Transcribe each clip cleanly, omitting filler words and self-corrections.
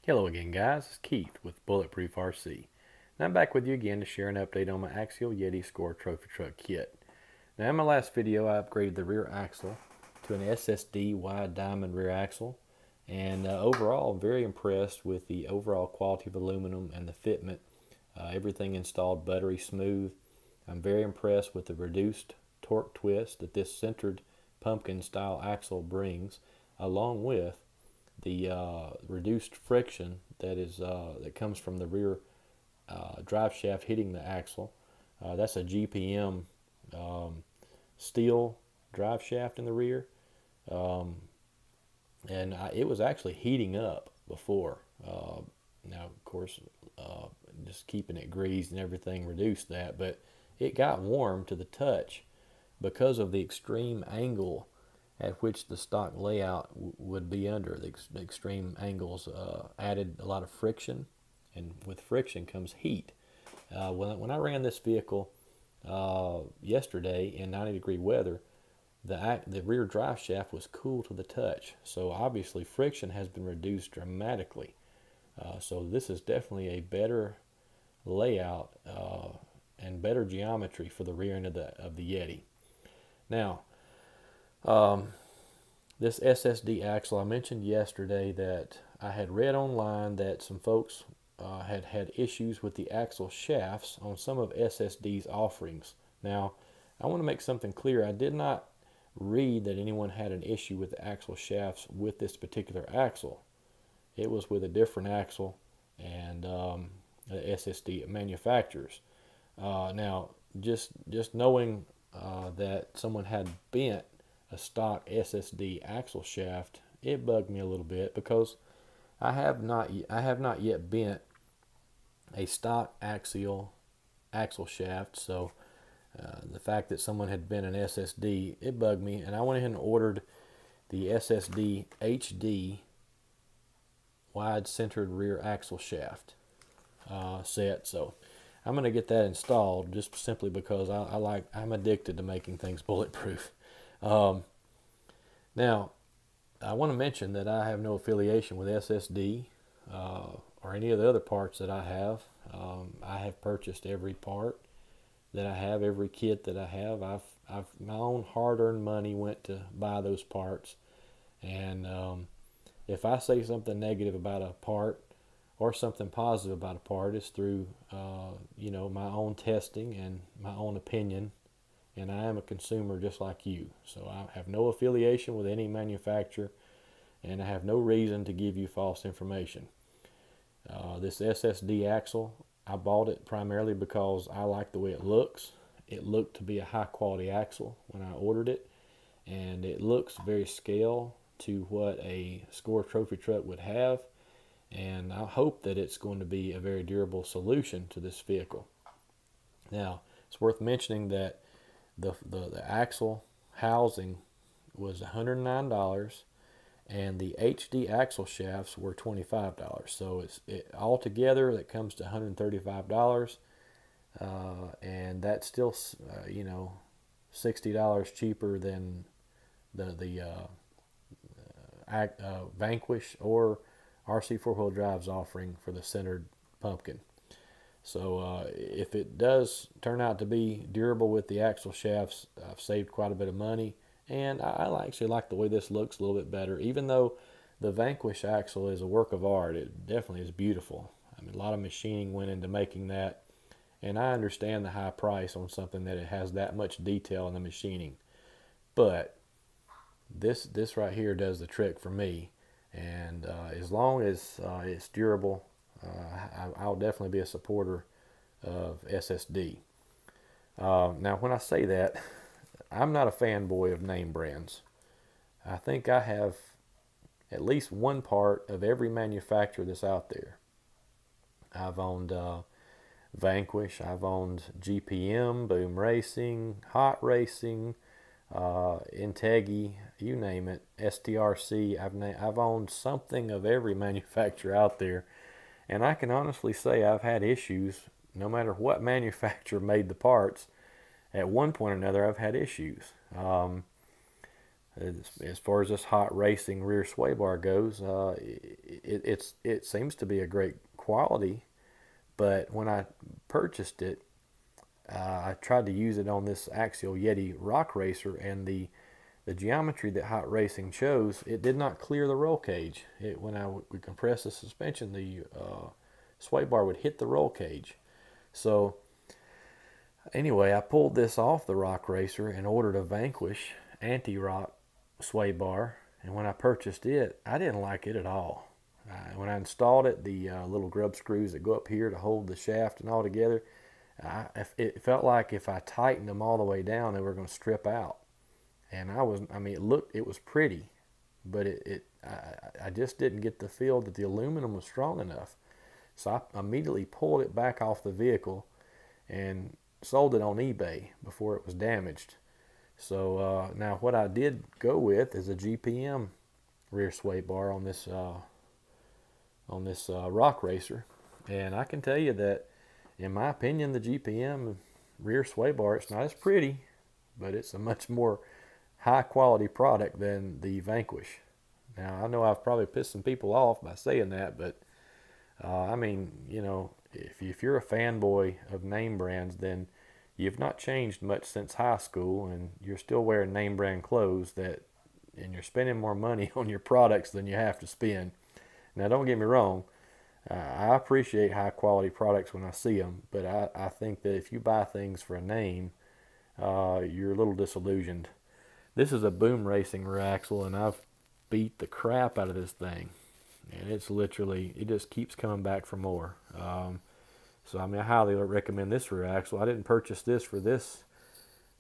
Hello again, guys. It's Keith with Bulletproof RC. And I'm back with you again to share an update on my Axial Yeti Score Trophy Truck kit. Now, in my last video, I upgraded the rear axle to an Ssd wide diamond rear axle, and overall, I'm very impressed with the overall quality of aluminum and the fitment. Everything installed buttery smooth. I'm very impressed with the reduced torque twist that this centered pumpkin style axle brings, along with the reduced friction that comes from the rear drive shaft hitting the axle. That's a Gpm steel drive shaft in the rear, and it was actually heating up before. Now, of course, just keeping it greased and everything reduced that, but it got warm to the touch because of the extreme angle at which the stock layout would be under. The extreme angles added a lot of friction, and with friction comes heat. When I ran this vehicle yesterday in 90-degree weather, the rear drive shaft was cool to the touch. So obviously friction has been reduced dramatically. So this is definitely a better layout and better geometry for the rear end of the Yeti. Now, this Ssd Axle, I mentioned yesterday that I had read online that some folks had issues with the axle shafts on some of Ssd's offerings. Now, I want to make something clear. I did not read that anyone had an issue with the axle shafts with this particular axle. It was with a different axle and Ssd manufacturers. Now, just knowing that someone had bent a stock Ssd axle shaft, it bugged me a little bit because I have not yet bent a stock axle shaft. So the fact that someone had bent an Ssd, it bugged me, and I went ahead and ordered the Ssd HD wide centered rear axle shaft set. So I'm going to get that installed just simply because I'm addicted to making things bulletproof. Now, I want to mention that I have no affiliation with Ssd or any of the other parts that I have. I have purchased every part that I have, every kit that I have. My own hard-earned money went to buy those parts, and if I say something negative about a part or something positive about a part, it's through my own testing and my own opinion. And I am a consumer just like you. So I have no affiliation with any manufacturer, and I have no reason to give you false information. This Ssd axle, I bought it primarily because I like the way it looks. It looked to be a high quality axle when I ordered it, and it looks very scale to what a Score Trophy truck would have, and I hope that it's going to be a very durable solution to this vehicle. Now, it's worth mentioning that the axle housing was $109, and the HD axle shafts were $25. So altogether that comes to $135, and that's still $60 cheaper than the Vanquish or RC 4-wheel drive's offering for the centered pumpkin. So if it does turn out to be durable with the axle shafts, I've saved quite a bit of money, and I actually like the way this looks a little bit better. Even though the Vanquish axle is a work of art, it definitely is beautiful. I mean, a lot of machining went into making that, and I understand the high price on something that it has that much detail in the machining. But this right here does the trick for me, and as long as it's durable, I'll definitely be a supporter of Ssd. Now, when I say that, I'm not a fanboy of name brands. I think I have at least one part of every manufacturer that's out there. I've owned Vanquish, I've owned GPM, Boom Racing, Hot Racing, Integi, you name it, STRC. I've owned something of every manufacturer out there. And I can honestly say I've had issues no matter what manufacturer made the parts. At one point or another, I've had issues. As far as this hot racing rear sway bar goes, it seems to be a great quality. But when I purchased it, I tried to use it on this Axial Yeti rock racer, and the geometry that hot racing chose, it did not clear the roll cage. When I would compress the suspension, the sway bar would hit the roll cage. So anyway, I pulled this off the rock racer and ordered a Vanquish anti-rock sway bar, and when I purchased it, I didn't like it at all. When I installed it, the little grub screws that go up here to hold the shaft and all together, it felt like if I tightened them all the way down, they were going to strip out. And I mean, it was pretty, but I just didn't get the feel that the aluminum was strong enough. So I immediately pulled it back off the vehicle and sold it on eBay before it was damaged. So now what I did go with is a Gpm rear sway bar on this rock racer, and I can tell you that, in my opinion, the Gpm rear sway bar, it's not as pretty, but it's a much more high quality product than the Vanquish. Now I know I've probably pissed some people off by saying that, but I mean, you know, if you're a fanboy of name brands, then you've not changed much since high school, and you're still wearing name brand clothes, and you're spending more money on your products than you have to spend. Now don't get me wrong, I appreciate high quality products when I see them, but I think that if you buy things for a name, you're a little disillusioned. This is a boom racing rear axle, and I've beat the crap out of this thing, and it's literally, it just keeps coming back for more. So I mean, I highly recommend this rear axle. I didn't purchase this for this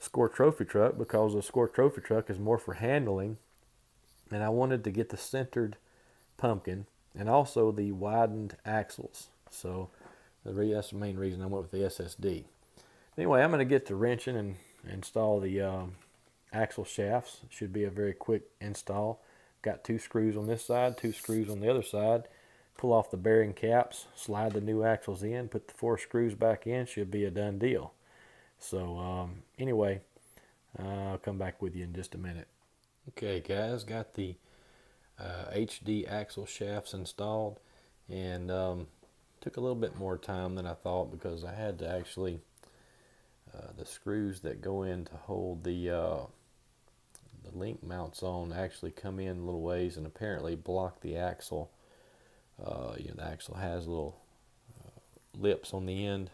Score Trophy truck because the Score Trophy truck is more for handling, and I wanted to get the centered pumpkin and also the widened axles. So that's the main reason I went with the SSD. Anyway, I'm going to get to wrenching and install the axle shafts. It should be a very quick install. Got 2 screws on this side, 2 screws on the other side. Pull off the bearing caps, slide the new axles in, put the 4 screws back in, should be a done deal. So anyway, I'll come back with you in just a minute. Okay guys, got the Ssd Axle shafts installed, and took a little bit more time than I thought because I had to actually the screws that go in to hold the link mounts on actually come in a little ways and apparently block the axle. You know, the axle has little lips on the end,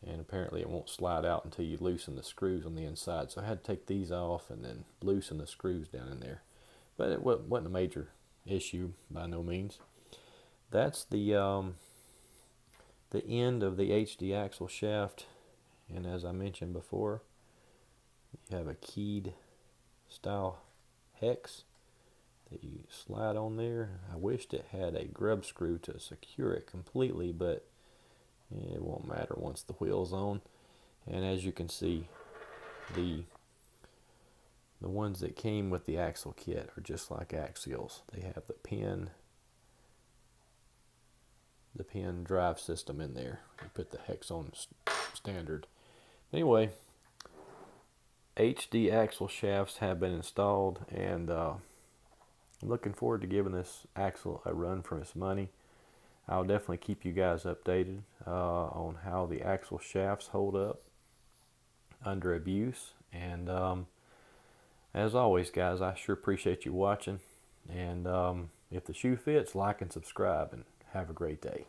and apparently it won't slide out until you loosen the screws on the inside. So I had to take these off and then loosen the screws down in there. But it wasn't a major issue by no means. That's the end of the Ssd Axle shaft, and as I mentioned before, you have a keyed style hex that you slide on there. I wished it had a grub screw to secure it completely, but it won't matter once the wheel's on. And as you can see, the ones that came with the axle kit are just like Axials. They have the pin drive system in there. You put the hex on standard. Anyway, Ssd Axle shafts have been installed, and I'm looking forward to giving this axle a run for its money. I'll definitely keep you guys updated on how the axle shafts hold up under abuse. And as always, guys, I sure appreciate you watching. And if the shoe fits, like and subscribe, and have a great day.